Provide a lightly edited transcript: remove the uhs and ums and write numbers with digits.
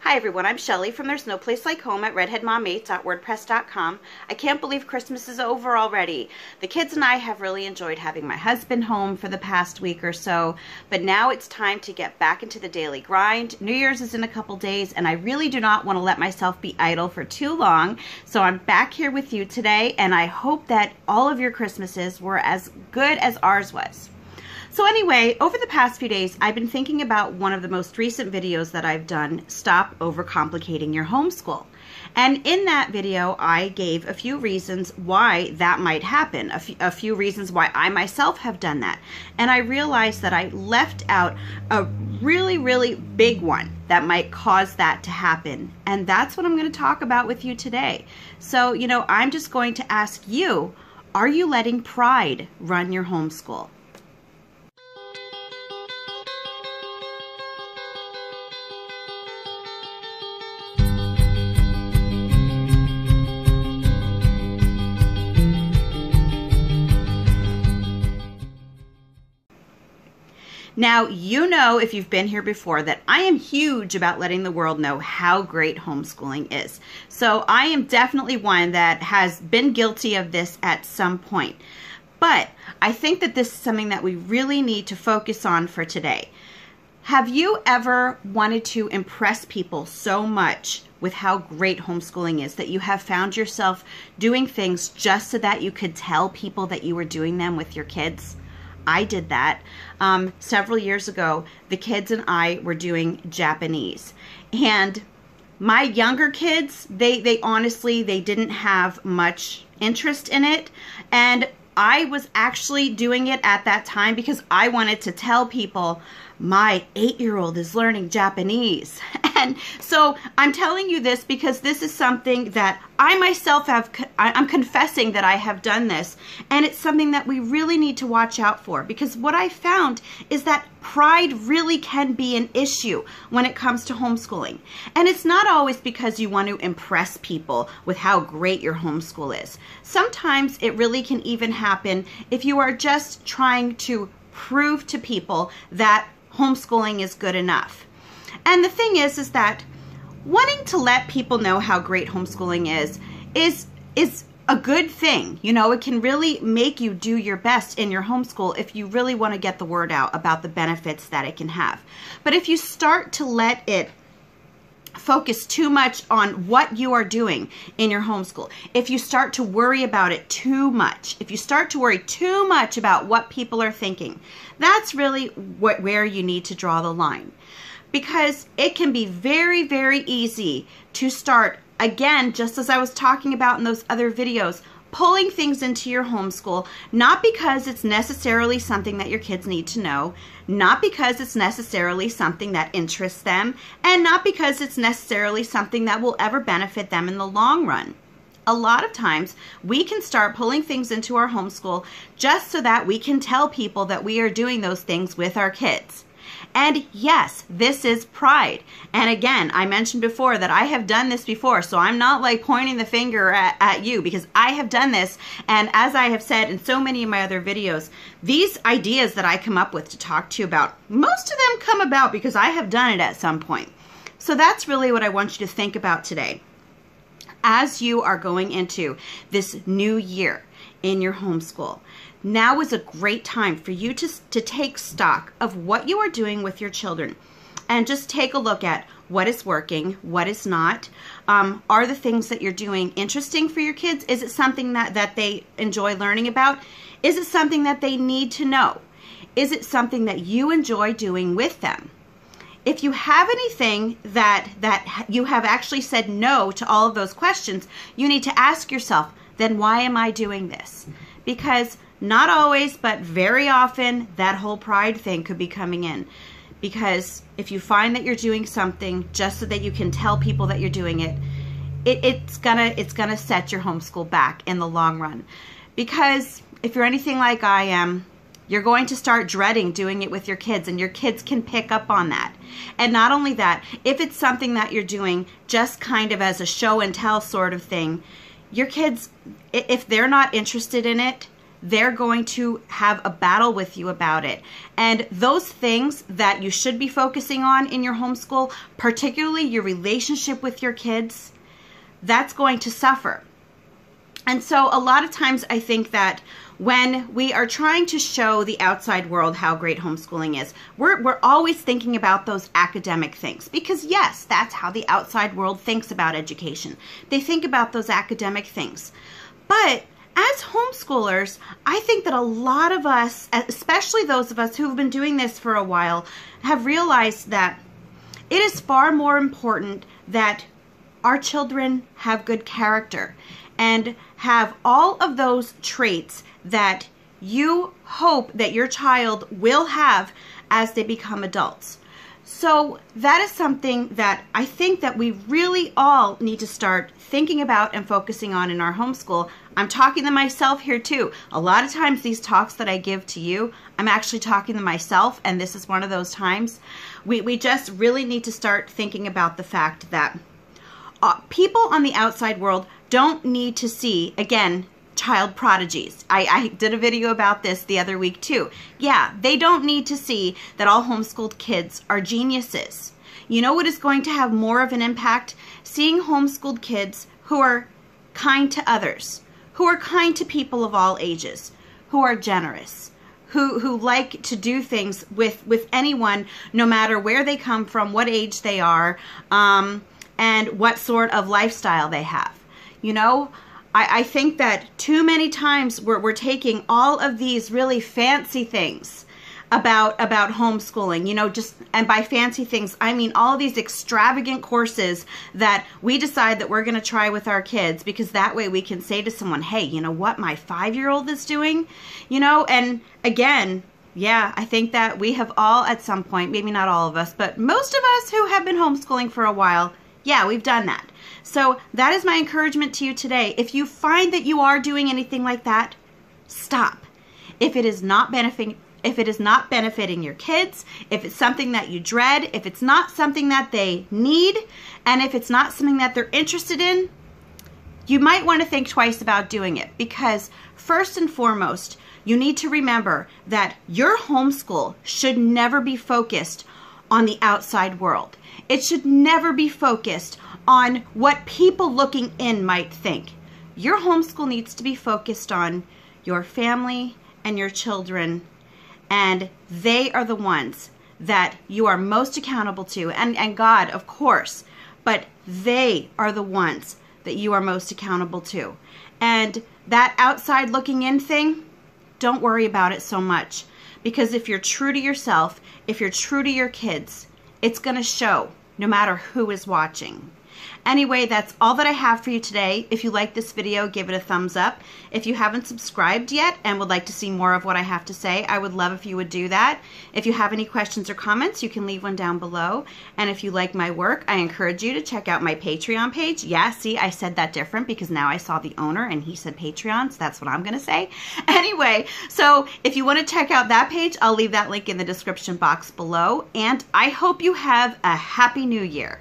Hi everyone, I'm Shelly from There's No Place Like Home at redheadmom8.wordpress.com. I can't believe Christmas is over already. The kids and I have really enjoyed having my husband home for the past week or so, but now it's time to get back into the daily grind. New Year's is in a couple days, and I really do not want to let myself be idle for too long, so I'm back here with you today, and I hope that all of your Christmases were as good as ours was. So anyway, over the past few days, I've been thinking about one of the most recent videos that I've done, Stop Overcomplicating Your Homeschool. And in that video, I gave a few reasons why that might happen, a few reasons why I myself have done that. And I realized that I left out a really, really big one that might cause that to happen. And that's what I'm going to talk about with you today. So, I'm just going to ask you, are you letting pride run your homeschool? Now, if you've been here before, that I am huge about letting the world know how great homeschooling is. So I am definitely one that has been guilty of this at some point. But I think that this is something that we really need to focus on for today. Have you ever wanted to impress people so much with how great homeschooling is that you have found yourself doing things just so that you could tell people that you were doing them with your kids? I did that. Several years ago, the kids and I were doing Japanese. And my younger kids, they honestly didn't have much interest in it. And I was actually doing it at that time because I wanted to tell people my 8-year-old is learning Japanese. And so I'm telling you this because this is something that I myself I'm confessing that I have done this, and it's something that we really need to watch out for, because what I found is that pride really can be an issue when it comes to homeschooling. And it's not always because you want to impress people with how great your homeschool is. Sometimes it really can even happen if you are just trying to prove to people that homeschooling is good enough. And the thing is that wanting to let people know how great homeschooling is a good thing. It can really make you do your best in your homeschool if you really want to get the word out about the benefits that it can have. But if you start to let it focus too much on what you are doing in your homeschool, if you start to worry about it too much, if you start to worry too much about what people are thinking, that's really where you need to draw the line. Because it can be very, very easy to start, again, just as I was talking about in those other videos, pulling things into your homeschool, not because it's necessarily something that your kids need to know, not because it's necessarily something that interests them, and not because it's necessarily something that will ever benefit them in the long run. A lot of times, we can start pulling things into our homeschool just so that we can tell people that we are doing those things with our kids. And yes, this is pride. And again, I mentioned before that I have done this before, so I'm not like pointing the finger at you, because I have done this. And as I have said in so many of my other videos, these ideas that I come up with to talk to you about, most of them come about because I have done it at some point. So that's really what I want you to think about today. As you are going into this new year in your homeschool, now is a great time for you to take stock of what you are doing with your children and just take a look at what is working, what is not. Are the things that you're doing interesting for your kids? Is it something that they enjoy learning about? Is it something that they need to know? Is it something that you enjoy doing with them? If you have anything that you have actually said no to all of those questions, you need to ask yourself, then why am I doing this? Because not always, but very often, that whole pride thing could be coming in. Because if you find that you're doing something just so that you can tell people that you're doing it, it's gonna set your homeschool back in the long run. Because if you're anything like I am, you're going to start dreading doing it with your kids, and your kids can pick up on that. And not only that, if it's something that you're doing just kind of as a show and tell sort of thing, your kids, if they're not interested in it, they're going to have a battle with you about it. And those things that you should be focusing on in your homeschool, particularly your relationship with your kids, that's going to suffer. And so a lot of times I think that when we are trying to show the outside world how great homeschooling is, we're always thinking about those academic things. Because yes, that's how the outside world thinks about education. They think about those academic things. But as homeschoolers, I think that a lot of us, especially those of us who've been doing this for a while, have realized that it is far more important that our children have good character and have all of those traits that you hope that your child will have as they become adults. So that is something that I think that we really all need to start thinking about and focusing on in our homeschool. I'm talking to myself here too. A lot of times these talks that I give to you, I'm actually talking to myself, and this is one of those times. We just really need to start thinking about the fact that people on the outside world don't need to see, again, child prodigies. I did a video about this the other week too. Yeah, they don't need to see that all homeschooled kids are geniuses. You know what is going to have more of an impact? Seeing homeschooled kids who are kind to others, who are kind to people of all ages, who are generous, who like to do things with anyone, no matter where they come from, what age they are, and what sort of lifestyle they have. You know, I think that too many times we're taking all of these really fancy things about homeschooling, you know, and by fancy things, I mean all of these extravagant courses that we decide that we're going to try with our kids, because that way we can say to someone, hey, you know what my 5-year-old is doing, you know. And again, yeah, I think that we have all at some point, maybe not all of us, but most of us who have been homeschooling for a while, yeah, we've done that. So that is my encouragement to you today. If you find that you are doing anything like that, stop. If it is not benefiting your kids, if it's something that you dread, if it's not something that they need, and if it's not something that they're interested in, you might want to think twice about doing it. Because first and foremost, you need to remember that your homeschool should never be focused on the outside world. It should never be focused on what people looking in might think. Your homeschool needs to be focused on your family and your children, and they are the ones that you are most accountable to, and God, of course, but they are the ones that you are most accountable to. And that outside looking in thing, don't worry about it so much, because if you're true to yourself, if you're true to your kids, it's going to show no matter who is watching. Anyway, that's all that I have for you today. If you like this video, give it a thumbs up. If you haven't subscribed yet and would like to see more of what I have to say, I would love if you would do that. If you have any questions or comments, you can leave one down below. And if you like my work, I encourage you to check out my Patreon page. Yeah, see, I said that different because now I saw the owner and he said Patreon, so that's what I'm going to say. Anyway, so if you want to check out that page, I'll leave that link in the description box below. And I hope you have a happy new year.